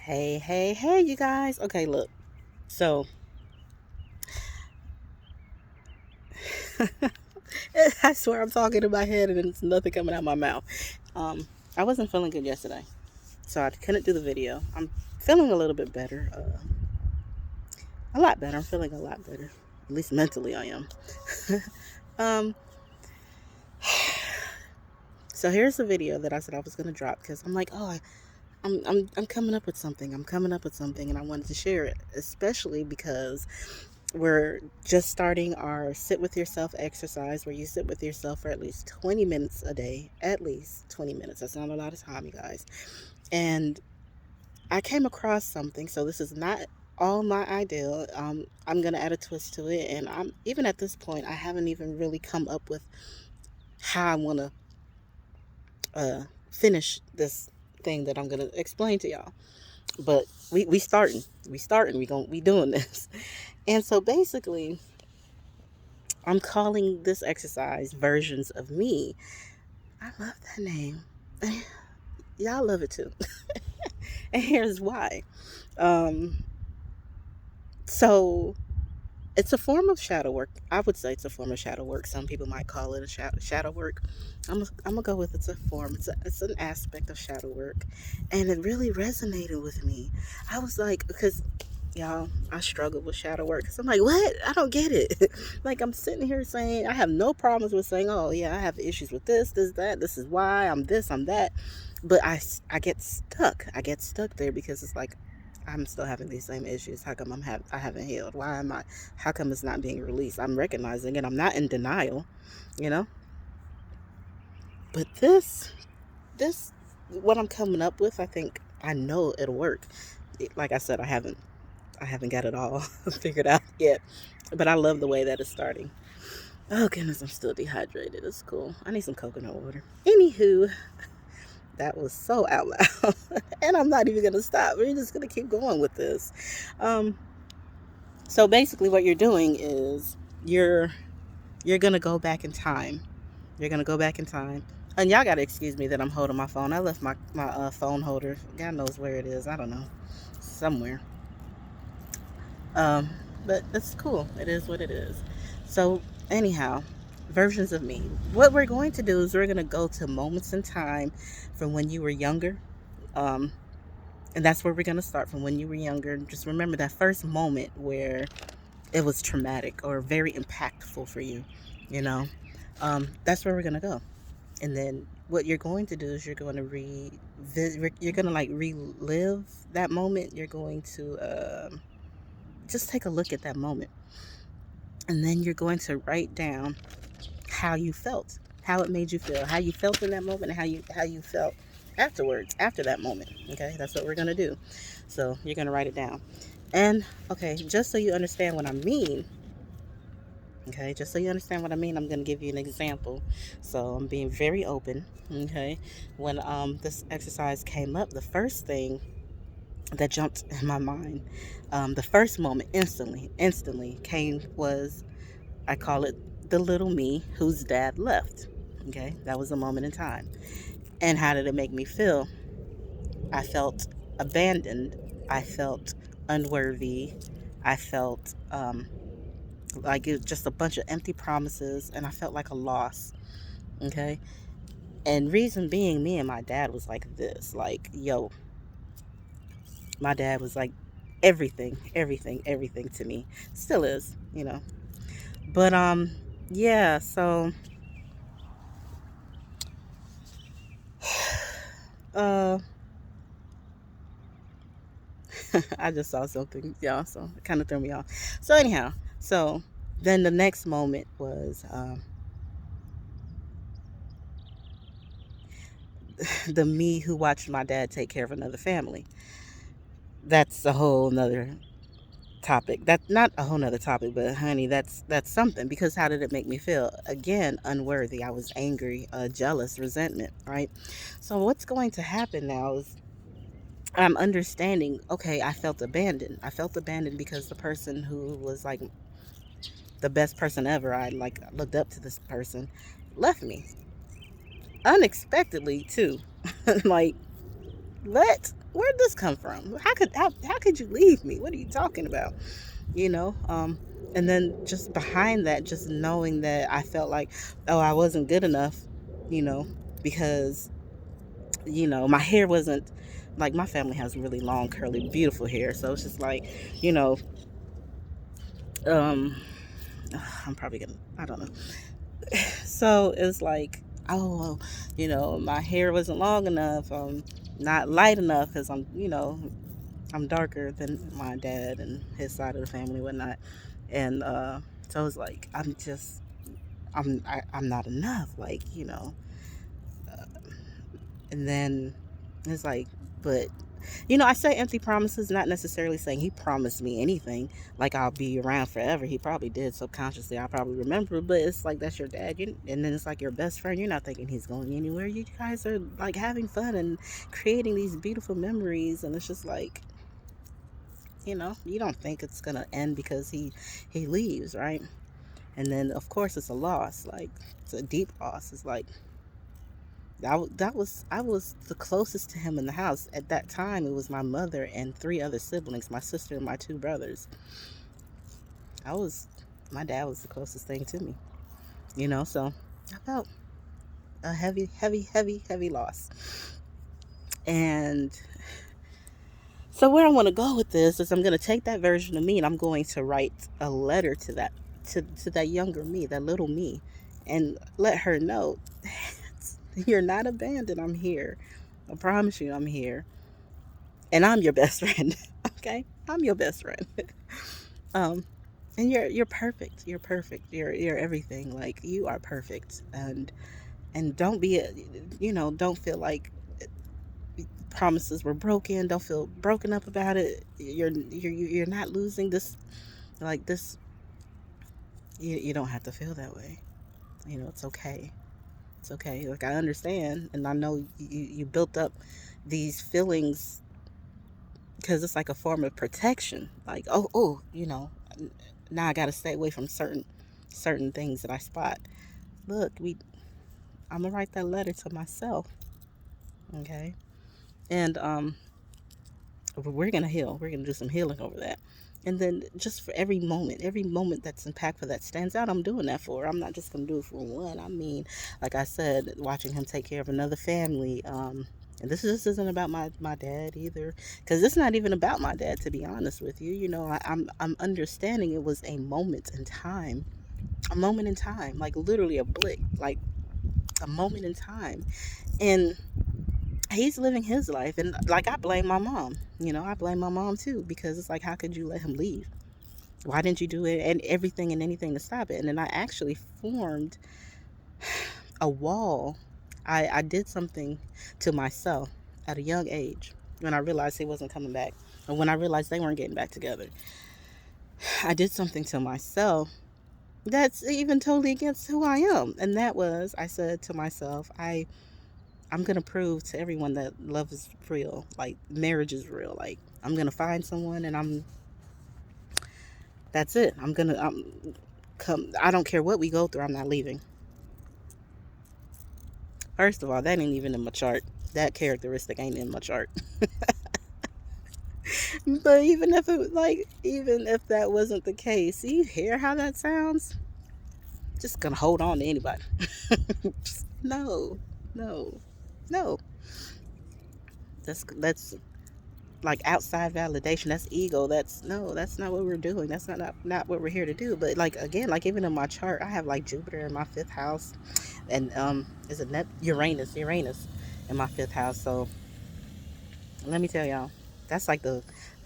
Hey, you guys. Okay, look. So, I swear I'm talking in my head and it's nothing coming out my mouth. Um, I wasn't feeling good yesterday, so I couldn't do the video. I'm feeling a little bit better. A lot better. I'm feeling a lot better. At least mentally, I am. um, so here's the video that I said I was gonna drop because I'm like, I'm coming up with something. I'm coming up with something, and I wanted to share it, especially because we're just starting our sit with yourself exercise where you sit with yourself for at least 20 minutes a day. At least 20 minutes. That's not a lot of time, you guys. And I came across something, so this is not all my idea. I'm gonna add a twist to it, and I'm even at this point, I haven't even really come up with how I want to finish this thing that I'm gonna explain to y'all. But we doing this. And so basically, I'm calling this exercise versions of me. I love that name. Y'all love it too. And here's why. Um, so it's a form of shadow work. I would say it's a form of shadow work. Some people might call it a shadow work. I'm gonna go with it's a form. It's an aspect of shadow work, and it really resonated with me. I was like, because y'all, I struggle with shadow work. Cause I'm like, what? I don't get it. Like I'm sitting here saying I have no problems with saying, oh yeah, I have issues with this, that. This is why I'm this, I'm that. But I get stuck. I get stuck there because it's like I'm still having these same issues. How come I haven't healed? Why am I? How come it's not being released? I'm recognizing it. I'm not in denial, you know. But this, what I'm coming up with, I think I know it'll work. Like I said, I haven't got it all figured out yet, but I love the way that it's starting. Oh goodness, I'm still dehydrated. It's cool. I need some coconut water. Anywho, that was so out loud, and I'm not even gonna stop. We're just gonna keep going with this. Um, so basically, what you're doing is you're gonna go back in time. You're gonna go back in time. And y'all gotta excuse me that I'm holding my phone. I left my phone holder. God knows where it is. I don't know, somewhere. Um, but it's cool. It is what it is. So anyhow, versions of me. What we're going to do is we're gonna go to moments in time from when you were younger. Um, and that's where we're gonna start from when you were younger. Just remember that first moment where it was traumatic or very impactful for you. You know, that's where we're gonna go. And then what you're going to do is you're going to like relive that moment. You're going to just take a look at that moment, and then you're going to write down how you felt, how it made you feel, how you felt in that moment, and how you felt afterwards, after that moment. Okay, that's what we're going to do. So you're going to write it down. And okay, just so you understand what I mean, okay, just so you understand what I mean, I'm going to give you an example. So I'm being very open. Okay, when this exercise came up, the first thing that jumped in my mind, the first moment instantly came was, I call it the little me whose dad left. Okay, that was a moment in time. And how did it make me feel? I felt abandoned. I felt unworthy. I felt like it was just a bunch of empty promises, and I felt like a loss. Okay, and reason being, me and my dad was like this, like, yo, my dad was like everything to me, still is, you know. But yeah, so uh I just saw something, y'all, so it kind of threw me off. So anyhow, so then the next moment was the me who watched my dad take care of another family. That's a whole nother topic. That's not a whole nother topic, but honey, that's something, because how did it make me feel? Again, unworthy. I was angry, jealous, resentment, right? So what's going to happen now is I'm understanding, okay, I felt abandoned. I felt abandoned because the person who was like the best person ever, I like looked up to this person, left me unexpectedly too. Like, what? where'd this come from? How could you leave me? What are you talking about? You know, and then just behind that, just knowing that I felt like, oh, I wasn't good enough, you know, because my hair wasn't like, my family has really long, curly, beautiful hair, so it's just like, you know, um, I'm probably gonna, I don't know. So it's like, oh, my hair wasn't long enough, not light enough, because I'm darker than my dad and his side of the family and whatnot. And so it's like, I'm not enough, like, uh, and then it's like, but I say empty promises, not necessarily saying he promised me anything, like I'll be around forever. He probably did subconsciously. I probably remember, but it's like, that's your dad. And then it's like your best friend. You're not thinking he's going anywhere. You guys are like having fun and creating these beautiful memories. And it's just like, you don't think it's going to end because he leaves, right? And then, of course, it's a loss. Like, it's a deep loss. It's like, I was the closest to him in the house at that time. It was my mother and three other siblings, my sister and my two brothers. I was My dad was the closest thing to me, so I felt a heavy, heavy, heavy, heavy loss. And so where I want to go with this is, I'm going to take that version of me and I'm going to write a letter to that younger me, that little me, and let her know, you're not abandoned. I'm here. I promise you, I'm here. And I'm your best friend. Okay? I'm your best friend. um and you're perfect. You're perfect. You're everything. Like, you are perfect. And don't be don't feel like promises were broken. Don't feel broken up about it. You're not losing this, like this. You don't have to feel that way. It's okay. It's okay. Like, I understand, and I know you built up these feelings because it's like a form of protection. Like, oh, now I got to stay away from certain things that I spot. Look, I'm gonna write that letter to myself, okay? And we're gonna heal. We're gonna do some healing over that. And then, just for every moment that's impactful, that stands out, I'm doing that for. I'm not just gonna do it for one. I mean, like I said, watching him take care of another family. And this isn't about my dad either, because it's not even about my dad, to be honest with you. I'm understanding it was a moment in time, like literally a blink, like a moment in time. And he's living his life, and like, I blame my mom. I blame my mom too, because it's like, how could you let him leave? Why didn't you do it and everything and anything to stop it? And then I actually formed a wall. I did something to myself at a young age, when I realized he wasn't coming back, and when I realized they weren't getting back together. I did something to myself that's even totally against who I am. And that was, I said to myself, I'm gonna prove to everyone that love is real, like marriage is real. Like, I'm gonna find someone, and that's it. I'm come. I don't care what we go through. I'm not leaving. First of all, that ain't even in my chart. That characteristic ain't in my chart. But even if that wasn't the case, you hear how that sounds? Just gonna hold on to anybody. No, no, no. That's like outside validation. That's ego. That's no, that's not what we're doing. That's not what we're here to do. But like, again, like, even in my chart, I have like Jupiter in my fifth house, and is it Uranus in my fifth house. So let me tell y'all, that's like the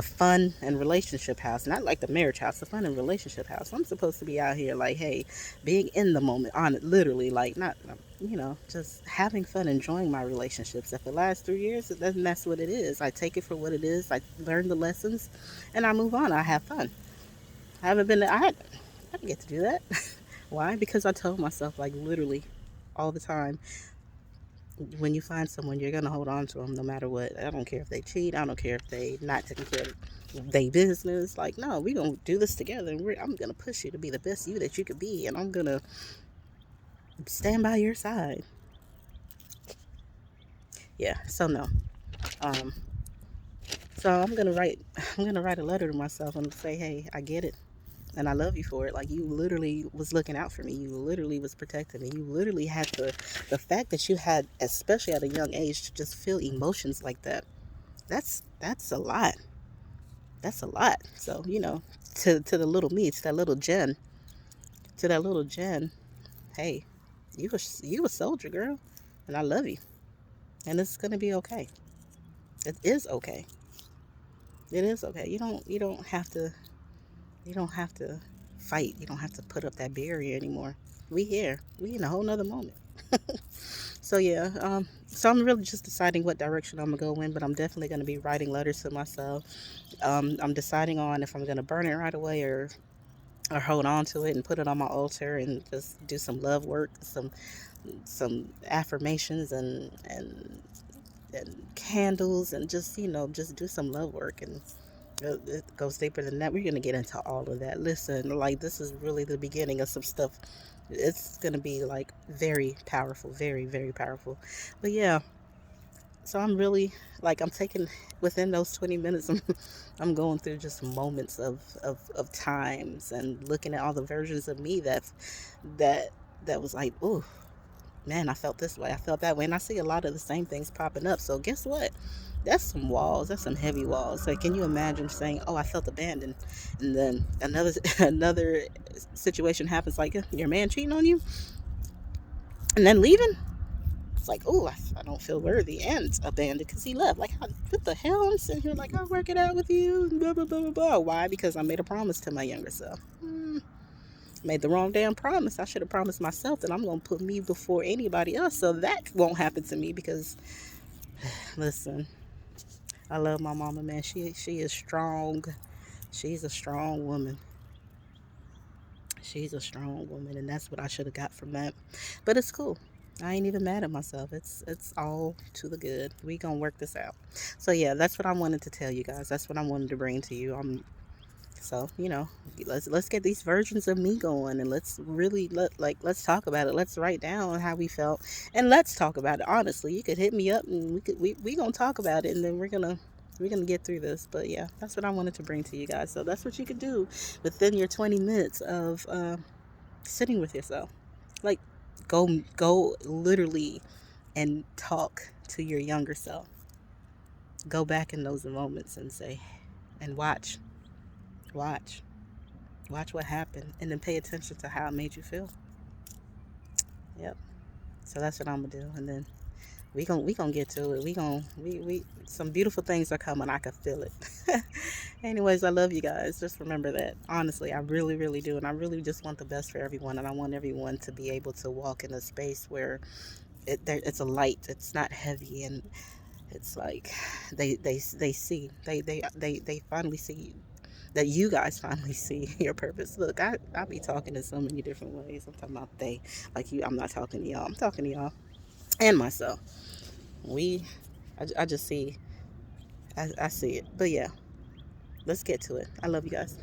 fun and relationship house, not like the marriage house, the fun and relationship house. I'm supposed to be out here, like, hey, being in the moment, on it, literally, like, not, just having fun, enjoying my relationships. If it lasts 3 years, then that's what it is. I take it for what it is. I learn the lessons, and I move on. I have fun. I haven't been. I didn't get to do that. Why? Because I told myself, like, literally all the time, when you find someone, you're gonna hold on to them no matter what. I don't care if they cheat. I don't care if they not taking care of their business. Like, no, we gonna do this together, and I'm gonna push you to be the best you that you could be, and I'm gonna stand by your side. Yeah. So no. Um. So I'm gonna write a letter to myself and say, hey, I get it. And I love you for it. Like, you literally was looking out for me. You literally was protecting me. You literally had the fact that you had, especially at a young age, to just feel emotions like that. That's a lot. That's a lot. So, to the little me, to that little Jen, hey, you a soldier, girl, and I love you. And it's gonna be okay. It is okay. It is okay. You don't have to fight. You don't have to put up that barrier anymore. We here. We in a whole nother moment. So yeah, so I'm really just deciding what direction I'm gonna go in, but I'm definitely gonna be writing letters to myself. I'm deciding on if I'm gonna burn it right away or hold on to it and put it on my altar and just do some love work, some affirmations and candles, and just just do some love work. And it goes deeper than that. We're gonna get into all of that. Listen, like, this is really the beginning of some stuff. It's gonna be like very powerful, very very powerful. But yeah, so I'm really, like, I'm taking, within those 20 minutes, I'm going through just moments of times and looking at all the versions of me that that was like, oh man, I felt this way, I felt that way, and I see a lot of the same things popping up. So guess what? That's some walls. That's some heavy walls. Like, can you imagine saying, "Oh, I felt abandoned," and then another another situation happens, like your man cheating on you, and then leaving? It's like, oh, I don't feel worthy and abandoned because he left. Like, what the hell? I'm sitting here like, I'll work it out with you. Blah blah blah blah blah. Why? Because I made a promise to my younger self. Made the wrong damn promise. I should have promised myself that I'm gonna put me before anybody else, so that won't happen to me. Because listen, I love my mama, man. She is strong. She's a strong woman. She's a strong woman, and that's what I should have got from that. But it's cool. I ain't even mad at myself. It's all to the good. We gonna work this out. So yeah, that's what I wanted to tell you guys. That's what I wanted to bring to you. So let's get these versions of me going, and let's really let's talk about it. Let's write down how we felt, and let's talk about it honestly. You could hit me up, and we gonna talk about it, and then we're gonna get through this. But yeah, that's what I wanted to bring to you guys. So that's what you could do within your 20 minutes of sitting with yourself. Like, go literally and talk to your younger self. Go back in those moments and say, and watch watch what happened, and then pay attention to how it made you feel. Yep. So that's what I'm gonna do, and then we gonna get to it. We some beautiful things are coming. I can feel it. Anyways, I love you guys. Just remember that. Honestly, I really, really do, and I really just want the best for everyone, and I want everyone to be able to walk in a space where it's a light. It's not heavy, and it's like they see they finally see that you guys finally see your purpose. Look, I be talking in so many different ways. I'm talking about they, like you. I'm not talking to y'all. I'm talking to y'all and myself. We, I just see, I see it. But yeah, let's get to it. I love you guys.